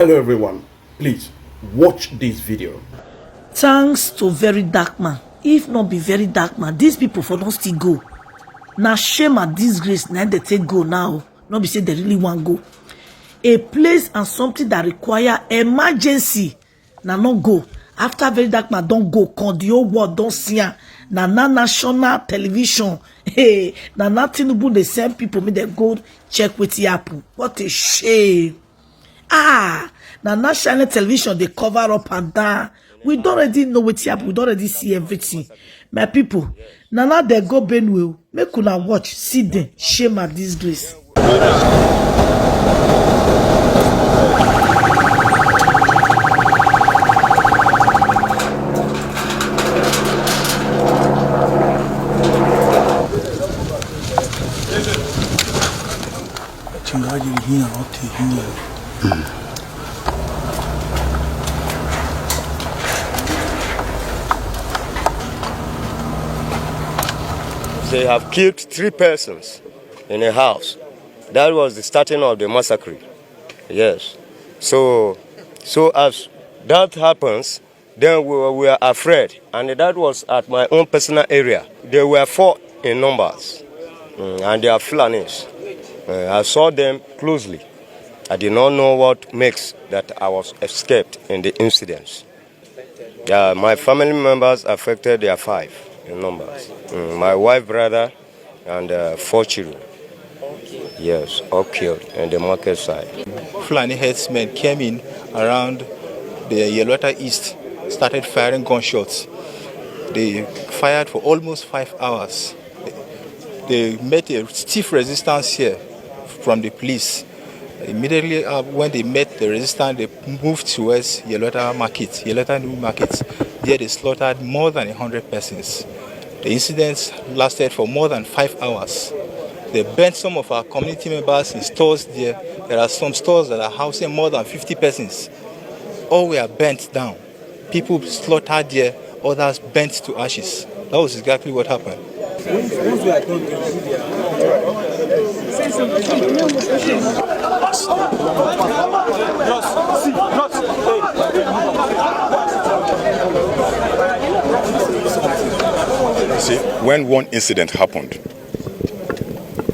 Hello everyone, please watch this video. Thanks to very dark man. If not be very dark man, these people for don't still go. Now shame and disgrace, now they take go now. Not be say they really want go. A place and something that require emergency, now not go. After very dark man don't go, con the whole world don't see am. Na national television. Hey, na Tinubu they send people me they go check with the happen. What a shame. Na national television they cover up and down. We don't already know what happen. We don't already see everything. My people, now they go Benue. Make una watch, see them, shame and disgrace. They have killed 3 persons in a house. That was the starting of the massacre. Yes. So as that happens, then we are afraid. And that was at my own personal area. There were 4 in numbers. And they are Fulanis. I saw them closely. I did not know what makes that I was escaped in the incidents. Yeah, my family members affected, they are 5 in numbers. My wife, brother, and 4 children. Yes, all killed in the market side. Fulani herdsmen came in around the Yelwata East, started firing gunshots. They fired for almost 5 hours. They met a stiff resistance here from the police. Immediately when they met the resistance, they moved towards Yelwata Market, Yelwata New Market. There they slaughtered more than 100 persons. The incidents lasted for more than 5 hours. They burnt some of our community members in stores there. There are some stores that are housing more than 50 persons. All were burnt down. People slaughtered there, others burnt to ashes. That was exactly what happened. See, when one incident happened,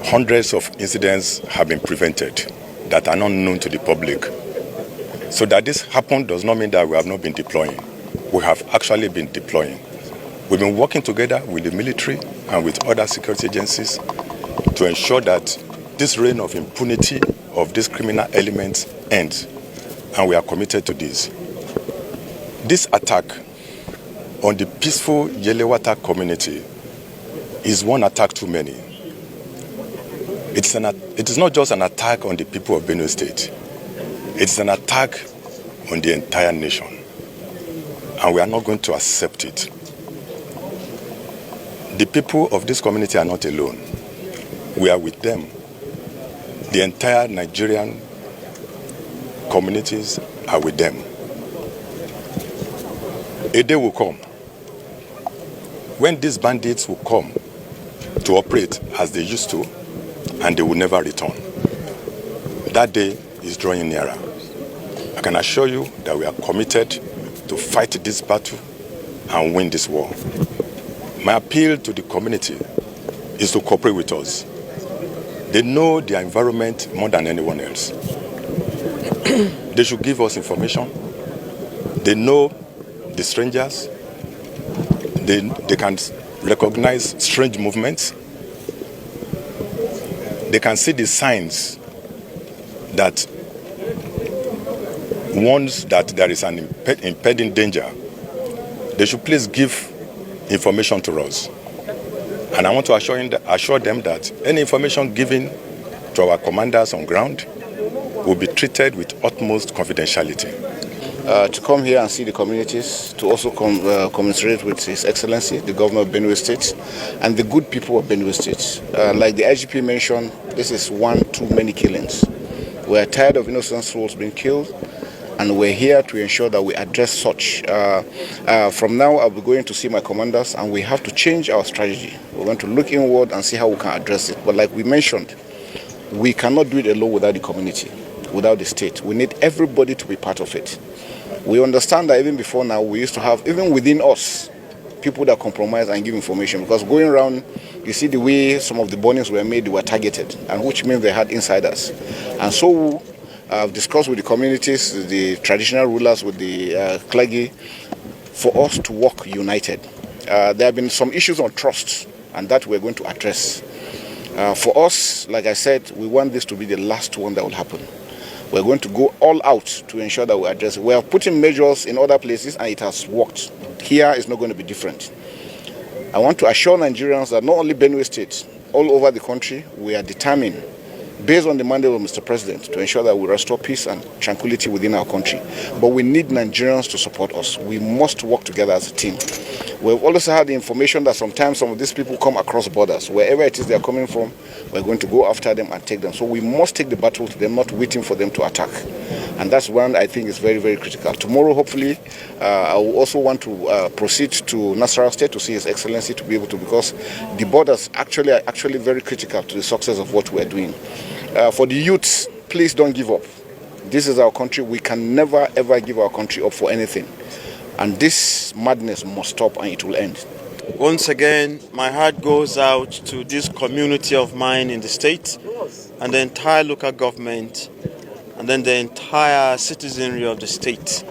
hundreds of incidents have been prevented that are not known to the public. So that this happened does not mean that we have not been deploying. We have actually been deploying. We've been working together with the military and with other security agencies to ensure that this reign of impunity of these criminal elements ends, and we are committed to this. This attack on the peaceful Yelewata community is one attack too many. It is not just an attack on the people of Benue State. It's an attack on the entire nation. And we are not going to accept it. The people of this community are not alone. We are with them. The entire Nigerian communities are with them. A day will come when these bandits will come to operate as they used to, and they will never return. That day is drawing nearer. I can assure you that we are committed to fight this battle and win this war. My appeal to the community is to cooperate with us. They know their environment more than anyone else. They should give us information. They know the strangers. They can recognize strange movements. They can see the signs that warns that there is an impending danger. They should please give information to us. And I want to assure them that any information given to our commanders on ground will be treated with utmost confidentiality. To come here and see the communities, to also commiserate with His Excellency, the Governor of Benue State, and the good people of Benue State. Like the IGP mentioned, this is one too many killings. We are tired of innocent souls being killed, and we're here to ensure that we address such. From now, I'll be going to see my commanders, and we have to change our strategy. We're going to look inward and see how we can address it. But like we mentioned, we cannot do it alone without the community. without the state. We need everybody to be part of it. We understand that even before now, we used to have, even within us, people that compromise and give information, because going around, you see the way some of the burnings were made, they were targeted, and which means they had insiders. And so I've discussed with the communities, the traditional rulers, with the clergy, for us to work united. There have been some issues on trust, and that we're going to address. For us, like I said, we want this to be the last one that will happen. We're going to go all out to ensure that we address it. We have put in measures in other places and it has worked. Here is not going to be different. I want to assure Nigerians that not only Benue State, all over the country, we are determined, based on the mandate of Mr. President, to ensure that we restore peace and tranquility within our country. But we need Nigerians to support us. We must work together as a team. We've also had the information that sometimes some of these people come across borders. Wherever it is they're coming from, we're going to go after them and take them. So we must take the battle to them, not waiting for them to attack. And that's one I think is very, very critical. Tomorrow, hopefully, I will also want to proceed to Nasarawa State to see His Excellency, to be able to, because the borders are actually very critical to the success of what we're doing. For the youths, please don't give up. This is our country. We can never, ever give our country up for anything. And this madness must stop and it will end. Once again, my heart goes out to this community of mine in the state and the entire local government and then the entire citizenry of the state.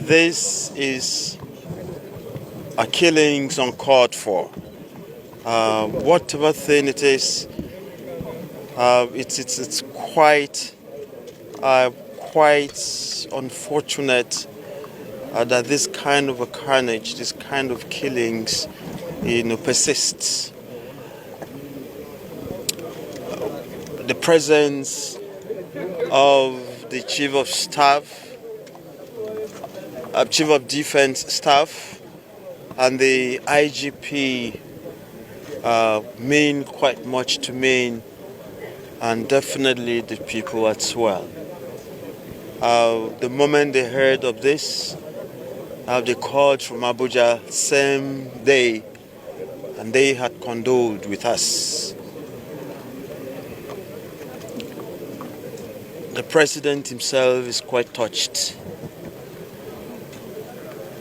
This is a killings uncalled for. Whatever thing it is, it's quite unfortunate that this kind of a carnage, this kind of killings, persists. The presence of the Chief of Staff, Chief of Defense Staff, and the IGP mean quite much to me, and definitely the people as well. The moment they heard of this, they called from Abuja same day, and they had condoled with us. The president himself is quite touched.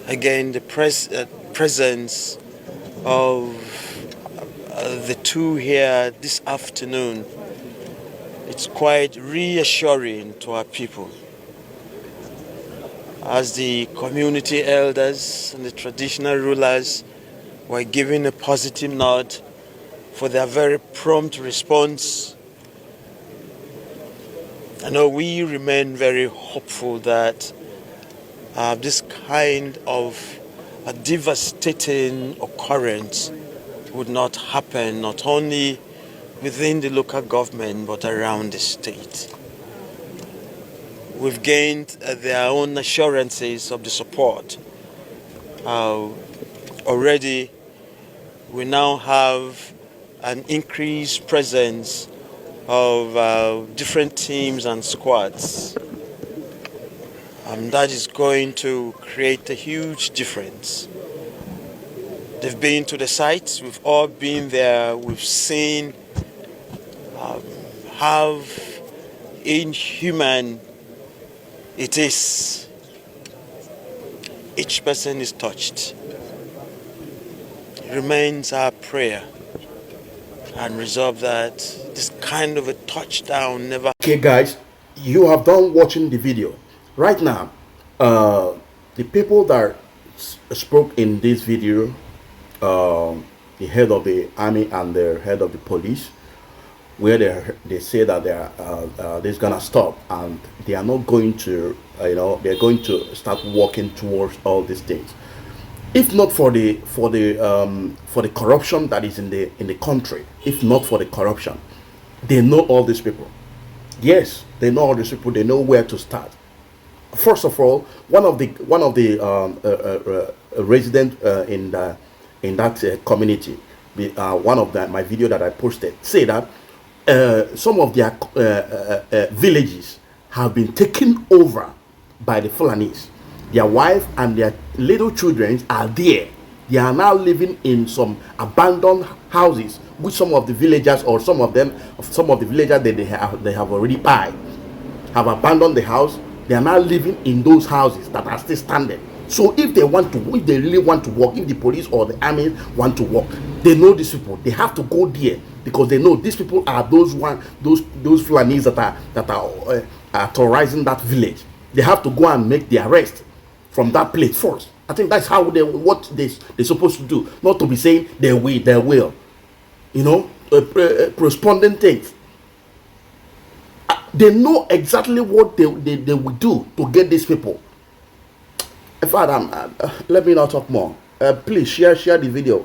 Again, the presence of the two here this afternoon, it's quite reassuring to our people. As the community elders and the traditional rulers were giving a positive nod for their very prompt response, I know we remain very hopeful that this kind of a devastating occurrence would not happen, not only within the local government but around the state. We've gained their own assurances of the support. Already, we now have an increased presence of different teams and squads. That is going to create a huge difference. They've been to the sites, we've all been there, we've seen how inhuman it is. Each person is touched. It remains our prayer and resolve that this kind of a touchdown never. Okay, guys, you have done watching the video. Right now, the people that spoke in this video, the head of the army and the head of the police, where they say that they're gonna stop and they are not going to, they're going to start working towards all these things. If not for the corruption that is in the country, if not for the corruption, they know all these people. Yes, they know all these people. They know where to start. First of all, one of the residents in that community, one of my video that I posted, say that some of their villages have been taken over by the Fulanis. Their wife and their little children are there. They are now living in some abandoned houses which some of the villagers or some of the villagers that they have already buy, have abandoned the house. They are now living in those houses that are still standing. So if they really want to work, if the police or the army want to work, they know these people. They have to go there because they know these people are those Fulanis that are terrorizing that village. They have to go and make the arrest from that place first. I think that's how what they're supposed to do, not to be saying they will, you know, corresponding things. They know exactly what they will do to get these people. In fact, let me not talk more. Please share the video.